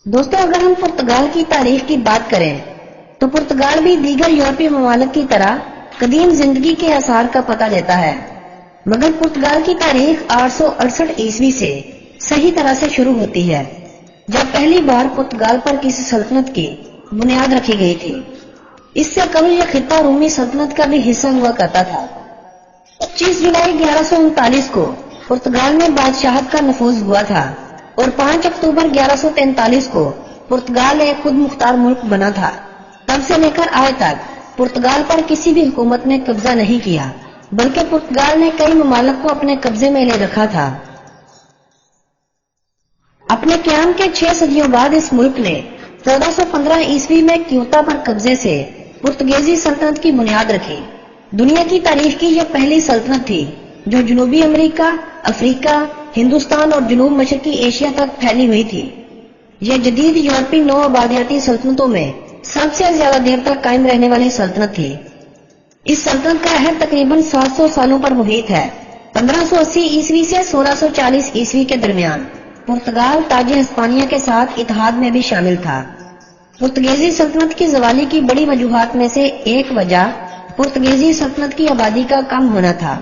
دوستوں، اگر ہم پرتگال کی تاریخ کی بات کریں تو پرتگال بھی دیگر یورپی ممالک کی طرح قدیم زندگی کے آثار کا پتہ دیتا ہے، مگر پرتگال کی تاریخ 868 عیسوی سے صحیح طرح سے شروع ہوتی ہے، جب پہلی بار پرتگال پر کسی سلطنت کی بنیاد رکھی گئی تھی۔ اس سے قبل یہ خطہ رومی سلطنت کا بھی حصہ ہوا کرتا تھا۔ 25 جولائی 1139 کو پرتگال میں بادشاہت کا نفوذ ہوا تھا اور 5 اکتوبر 1143 کو پرتگال ایک خود مختار ملک بنا تھا۔ تب سے لے کر آج تک پرتگال پر کسی بھی حکومت نے قبضہ نہیں کیا، بلکہ پرتگال نے کئی ممالک کو اپنے قبضے میں لے رکھا تھا۔ اپنے قیام کے 6 صدیوں بعد اس ملک نے 1415 عیسوی میں کیوتا پر قبضے سے پرتگیزی سلطنت کی بنیاد رکھی۔ دنیا کی تاریخ کی یہ پہلی سلطنت تھی جو جنوبی امریکہ، افریقہ، ہندوستان اور جنوب مشرقی ایشیا تک پھیلی ہوئی تھی۔ یہ جدید یورپی نو آبادیاتی سلطنتوں میں سب سے زیادہ دیر تک قائم رہنے والی سلطنت تھی۔ اس سلطنت کا عہد تقریباً 700 سالوں پر محیط ہے۔ 1580 عیسوی سے 1640 عیسوی کے درمیان پرتگال تاج ہسپانیہ کے ساتھ اتحاد میں بھی شامل تھا۔ پرتگیزی سلطنت کی زوالی کی بڑی وجوہات میں سے ایک وجہ پرتگیزی سلطنت کی آبادی کا کم ہونا تھا۔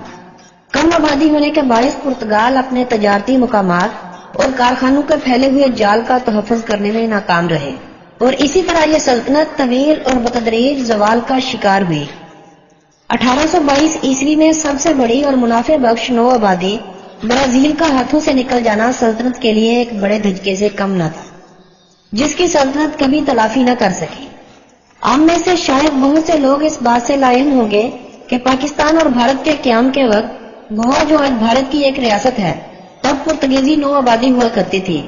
کم آبادی ہونے کے باعث پرتگال اپنے تجارتی مقامات اور کارخانوں کے پھیلے ہوئے جال کا تحفظ کرنے میں ناکام رہے، اور اسی طرح یہ سلطنت طویل اور بتدریج زوال کا شکار ہوئی۔ 1822 عیسوی میں سب سے بڑی اور منافع بخش نو آبادی برازیل کا ہاتھوں سے نکل جانا سلطنت کے لیے ایک بڑے دھچکے سے کم نہ تھا، جس کی سلطنت کبھی تلافی نہ کر سکی۔ عام میں سے شاید بہت سے لوگ اس بات سے لا علم ہوں گے کہ پاکستان اور بھارت کے قیام کے وقت گوا، جو آج بھارت کی ایک ریاست ہے، تب پرتگیزی نو آبادی ہوا کرتی تھی۔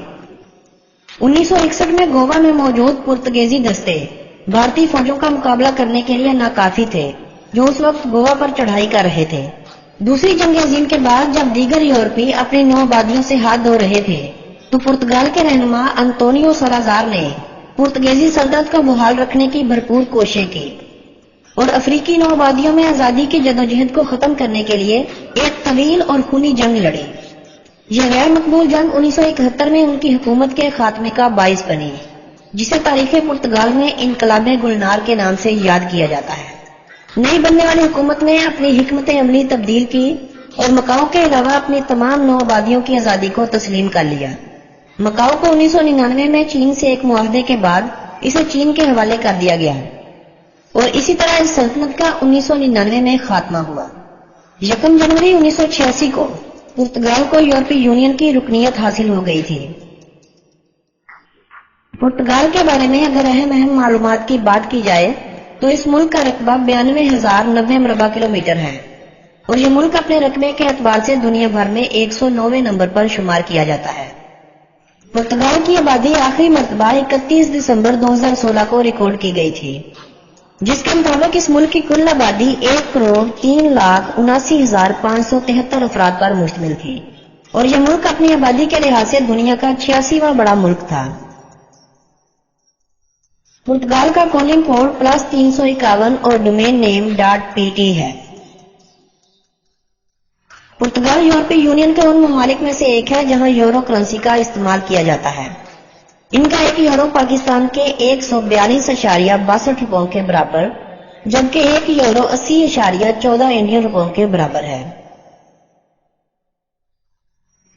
1961 میں گوا میں موجود پرتگیزی دستے بھارتی فوجوں کا مقابلہ کرنے کے لیے ناکافی تھے، جو اس وقت گوا پر چڑھائی کر رہے تھے۔ دوسری جنگ عظیم کے بعد جب دیگر یورپی اپنی نو آبادیوں سے ہاتھ دھو رہے تھے تو پرتگال کے رہنما انطونیو سالازار نے پرتگیزی سلطنت کو بحال رکھنے کی بھرپور کوششیں کی اور افریقی نو آبادیوں میں آزادی کی جدوجہد کو ختم کرنے کے لیے ایک طویل اور خونی جنگ لڑی۔ یہ غیر مقبول جنگ 1971 میں ان کی حکومت کے خاتمے کا باعث بنی، جسے تاریخ پرتگال میں انقلاب گلنار کے نام سے یاد کیا جاتا ہے۔ نئی بننے والی حکومت نے اپنی حکمت عملی تبدیل کی اور مکاؤ کے علاوہ اپنی تمام نو آبادیوں کی آزادی کو تسلیم کر لیا۔ مکاؤ کو 1999 میں چین سے ایک معاہدے کے بعد اسے چین کے حوالے کر دیا گیا اور اسی طرح اس سلطنت کا 1999 میں خاتمہ ہوا۔ 1 جنوری 1986 کو پرتگال کو یورپی یونین کی رکنیت حاصل ہو گئی تھی۔ پرتگال کے بارے میں اگر اہم معلومات کی بات کی جائے تو اس ملک کا رقبہ 92,090 مربع کلومیٹر ہے اور یہ ملک اپنے رقبے کے اعتبار سے دنیا بھر میں 109ویں نمبر پر شمار کیا جاتا ہے۔ پرتگال کی آبادی آخری مرتبہ 31 دسمبر 2016 کو ریکارڈ کی گئی تھی، جس کے مطابق اس ملک کی کل آبادی 1,03,79,573 افراد پر مشتمل تھی اور یہ ملک اپنی آبادی کے لحاظ سے دنیا کا 86واں بڑا ملک تھا۔ پرتگال کا کالنگ کوڈ +351 اور ڈومین نیم .pt ہے۔ پرتگال یورپی یونین کے ان ممالک میں سے ایک ہے جہاں یورو کرنسی کا استعمال کیا جاتا ہے۔ ان کا ایک یورو پاکستان کے 142.62 روپوں کے برابر، جبکہ ایک یورو 80.14 انڈین روپوں کے برابر ہے۔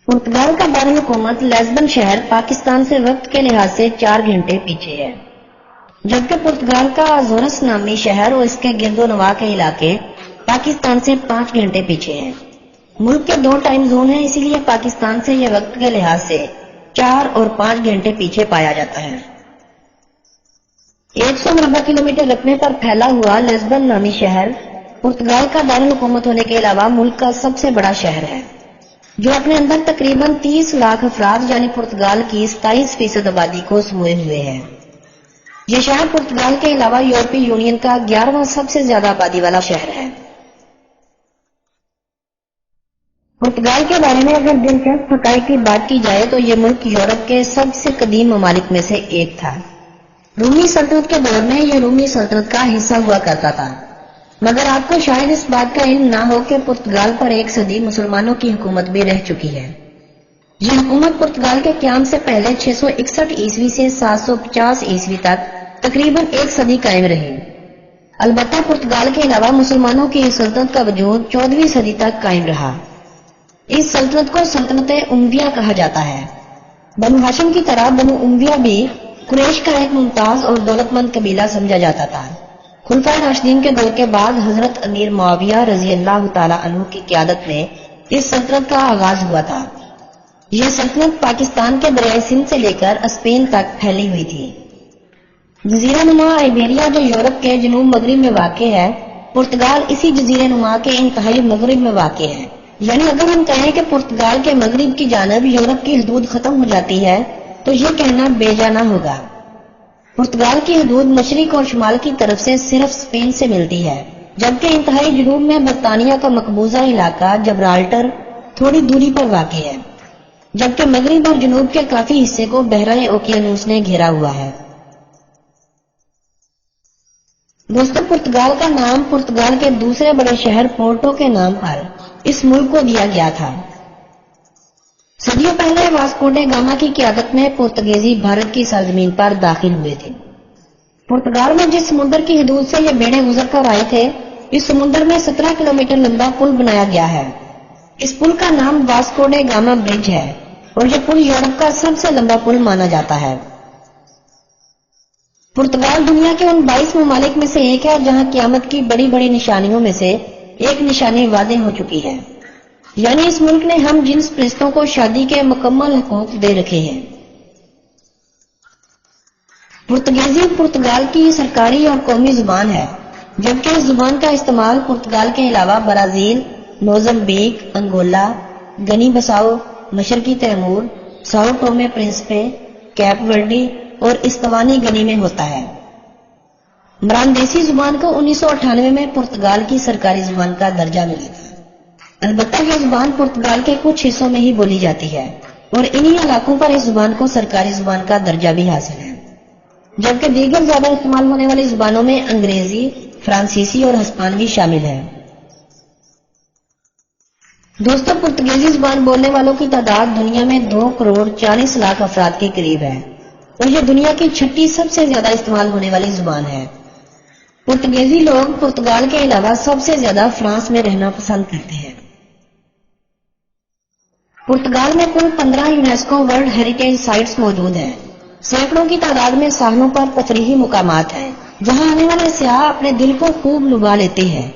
پرتگال کا دارالحکومت لزبن شہر پاکستان سے وقت کے لحاظ سے 4 گھنٹے پیچھے ہے، جبکہ پرتگال کا ازورس نامی شہر اور اس کے گرد و نواح کے علاقے پاکستان سے 5 گھنٹے پیچھے ہیں۔ ملک کے 2 ٹائم زون ہیں، اسی لیے پاکستان سے یہ وقت کے لحاظ سے 4 اور 5 گھنٹے پیچھے پایا جاتا ہے۔ 100 مربع کلومیٹر رقبے پر پھیلا ہوا لزبن نامی شہر پرتگال کا دارالحکومت ہونے کے علاوہ ملک کا سب سے بڑا شہر ہے، جو اپنے اندر تقریباً 30 لاکھ افراد یعنی پرتگال کی 27% آبادی کو سموئے ہوئے ہے۔ یہ شہر پرتگال کے علاوہ یورپی یونین کا 11واں سب سے زیادہ آبادی والا شہر ہے۔ پرتگال کے بارے میں اگر دلچسپ حقائق کی بات کی جائے تو یہ ملک یورپ کے سب سے قدیم ممالک میں سے ایک تھا۔ رومی سلطنت کے دور میں یہ رومی سلطنت کا حصہ ہوا کرتا تھا، مگر آپ کو شاید اس بات کا علم نہ ہو کہ پرتگال پر 1 صدی مسلمانوں کی حکومت بھی رہ چکی ہے۔ یہ حکومت پرتگال کے قیام سے پہلے 661 عیسوی سے 750 عیسوی تک تقریباً ایک صدی قائم رہی۔ البتہ پرتگال کے علاوہ مسلمانوں کی اس سلطنت کا وجود 14ویں صدی تک قائم رہا۔ اس سلطنت کو سلطنت امویہ کہا جاتا ہے۔ بنو ہاشم کی طرح بنو امویہ بھی قریش کا ایک ممتاز اور دولت مند قبیلہ سمجھا جاتا تھا۔ خلفائے راشدین کے دور کے بعد حضرت امیر معاویہ رضی اللہ تعالیٰ عنہ کی قیادت میں اس سلطنت کا آغاز ہوا تھا۔ یہ سلطنت پاکستان کے دریائے سندھ سے لے کر اسپین تک پھیلی ہوئی تھی۔ جزیرہ نما آئیبیریا جو یورپ کے جنوب مغرب میں واقع ہے، پرتگال اسی جزیرہ نما کے انتہائی مغرب میں واقع ہے۔ یعنی اگر ہم کہیں کہ پرتگال کے مغرب کی جانب یورپ کی حدود ختم ہو جاتی ہے تو یہ کہنا بے جا نہ ہوگا۔ پرتگال کی حدود مشرق اور شمال کی طرف سے صرف اسپین سے ملتی ہے، جبکہ انتہائی جنوب میں برطانیہ کا مقبوضہ علاقہ جبرالٹر تھوڑی دوری پر واقع ہے، جبکہ مغرب اور جنوب کے کافی حصے کو بحیرہ اوقیانوس نے گھیرا ہوا ہے۔ دوستو، پرتگال کا نام پرتگال کے دوسرے بڑے شہر پورٹو کے نام پر اس ملک کو دیا گیا تھا۔ صدیوں پہلے واسکو ڈے گاما کی قیادت میں پرتگیزی بھارت کی سرزمین پر داخل ہوئے تھے۔ پرتگال میں جس سمندر کی حدود سے یہ بیڑے گزر کر آئے تھے، اس سمندر میں 17 کلومیٹر لمبا پل بنایا گیا ہے۔ اس پل کا نام واسکو ڈے گاما برج ہے اور یہ پل یورپ کا سب سے لمبا پل مانا جاتا ہے۔ پرتگال دنیا کے ان 22 ممالک میں سے ایک ہے جہاں قیامت کی بڑی بڑی نشانیوں میں سے ایک نشانی واضح ہو چکی ہے، یعنی اس ملک نے ہم جنس پرستوں کو شادی کے مکمل حقوق دے رکھے ہیں۔ پرتگیزی پرتگال کی سرکاری اور قومی زبان ہے، جبکہ اس زبان کا استعمال پرتگال کے علاوہ برازیل، موزمبیق، انگولا، گنی بساؤ، مشرقی تیمور، ساؤ ٹومے پرنسپے، کیپ ورڈی اور استوانی گنی میں ہوتا ہے۔ مراندیسی زبان کو 1998 میں پرتگال کی سرکاری زبان کا درجہ ملا تھا۔ البتہ یہ زبان پرتگال کے کچھ حصوں میں ہی بولی جاتی ہے اور انہی علاقوں پر اس زبان کو سرکاری زبان کا درجہ بھی حاصل ہے، جبکہ دیگر زیادہ استعمال ہونے والی زبانوں میں انگریزی، فرانسیسی اور ہسپانوی شامل ہے۔ دوستو، پرتگیزی زبان بولنے والوں کی تعداد دنیا میں 2 کروڑ 40 لاکھ افراد کے قریب ہے اور یہ دنیا کی 6ٹھی سب سے زیادہ استعمال ہونے والی زبان ہے۔ پرتگیزی لوگ پرتگال کے علاوہ سب سے زیادہ فرانس میں رہنا پسند کرتے ہیں۔ پرتگال میں کل 15 یونیسکو ورلڈ ہیریٹیج سائٹس موجود ہیں۔ سینکڑوں کی تعداد میں ساحلوں پر تفریحی مقامات ہیں جہاں آنے والے سیاح اپنے دل کو خوب لبھا لیتے ہیں۔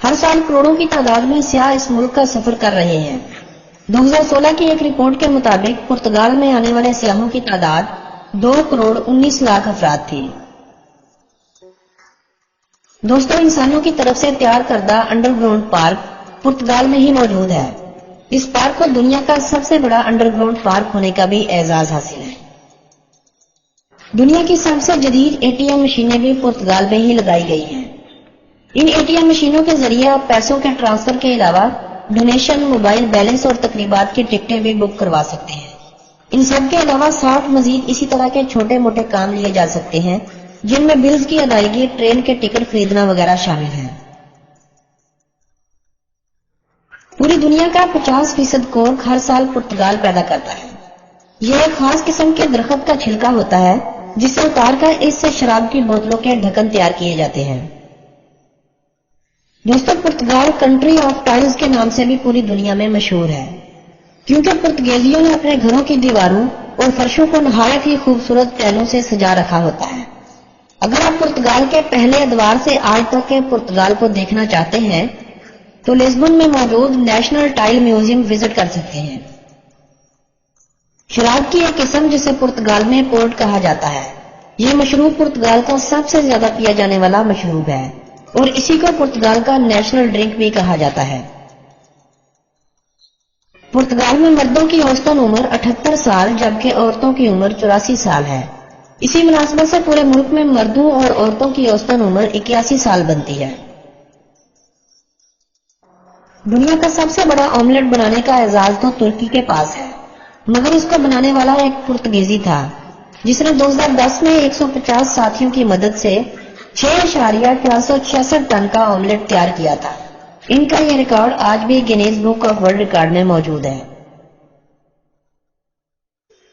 ہر سال کروڑوں کی تعداد میں سیاح اس ملک کا سفر کر رہے ہیں۔ 2016 کی ایک رپورٹ کے مطابق پرتگال میں آنے والے سیاحوں کی تعداد 2 کروڑ 19 لاکھ افراد تھی۔ دوستو، انسانوں کی طرف سے تیار کردہ انڈر گراؤنڈ پارک پرتگال میں ہی موجود ہے۔ اس پارک کو دنیا کا سب سے بڑا انڈر گراؤنڈ پارک ہونے کا بھی اعزاز حاصل ہے۔ دنیا کی سب سے جدید ATM مشینیں بھی پرتگال میں ہی لگائی گئی ہیں۔ ان ATM مشینوں کے ذریعے آپ پیسوں کے ٹرانسفر کے علاوہ ڈونیشن، موبائل بیلنس اور تقریبات کی ٹکٹیں بھی بک کروا سکتے ہیں۔ ان سب کے علاوہ 60 مزید اسی طرح کے چھوٹے موٹے کام لیے جا سکتے ہیں جن میں بلز کی ادائیگی، ٹرین کے ٹکٹ خریدنا وغیرہ شامل ہے۔ پوری دنیا کا 50% کورک ہر سال پرتگال پیدا کرتا ہے۔ یہ ایک خاص قسم کے درخت کا چھلکا ہوتا ہے جسے اتار کر اس سے شراب کی بوتلوں کے ڈھکن تیار کیے جاتے ہیں۔ دوستو، پرتگال کنٹری آف ٹائلز کے نام سے بھی پوری دنیا میں مشہور ہے، کیونکہ پرتگالیوں نے اپنے گھروں کی دیواروں اور فرشوں کو نہایت ہی خوبصورت ٹائلوں سے سجا رکھا ہوتا ہے۔ اگر آپ پرتگال کے پہلے ادوار سے آج تک کے پرتگال کو دیکھنا چاہتے ہیں تو لسبن میں موجود نیشنل ٹائل میوزیم وزٹ کر سکتے ہیں۔ شراب کی ایک قسم جسے پرتگال میں پورٹ کہا جاتا ہے، یہ مشروب پرتگال کا سب سے زیادہ پیا جانے والا مشروب ہے اور اسی کو پرتگال کا نیشنل ڈرنک بھی کہا جاتا ہے۔ پرتگال میں مردوں کی اوسطن عمر 78 سال جبکہ عورتوں کی عمر 84 سال ہے۔ اسی مناسبت سے پورے ملک میں مردوں اور عورتوں کی اوسطن عمر 81 سال بنتی ہے۔ دنیا کا سب سے بڑا آملیٹ بنانے کا اعزاز تو ترکی کے پاس ہے، مگر اس کو بنانے والا ایک پرتگیزی تھا جس نے 2010 میں 150 ساتھیوں کی مدد سے 6.466 ٹن کا آملیٹ تیار کیا تھا۔ ان کا یہ ریکارڈ آج بھی Guinness book of world record میں موجود ہے۔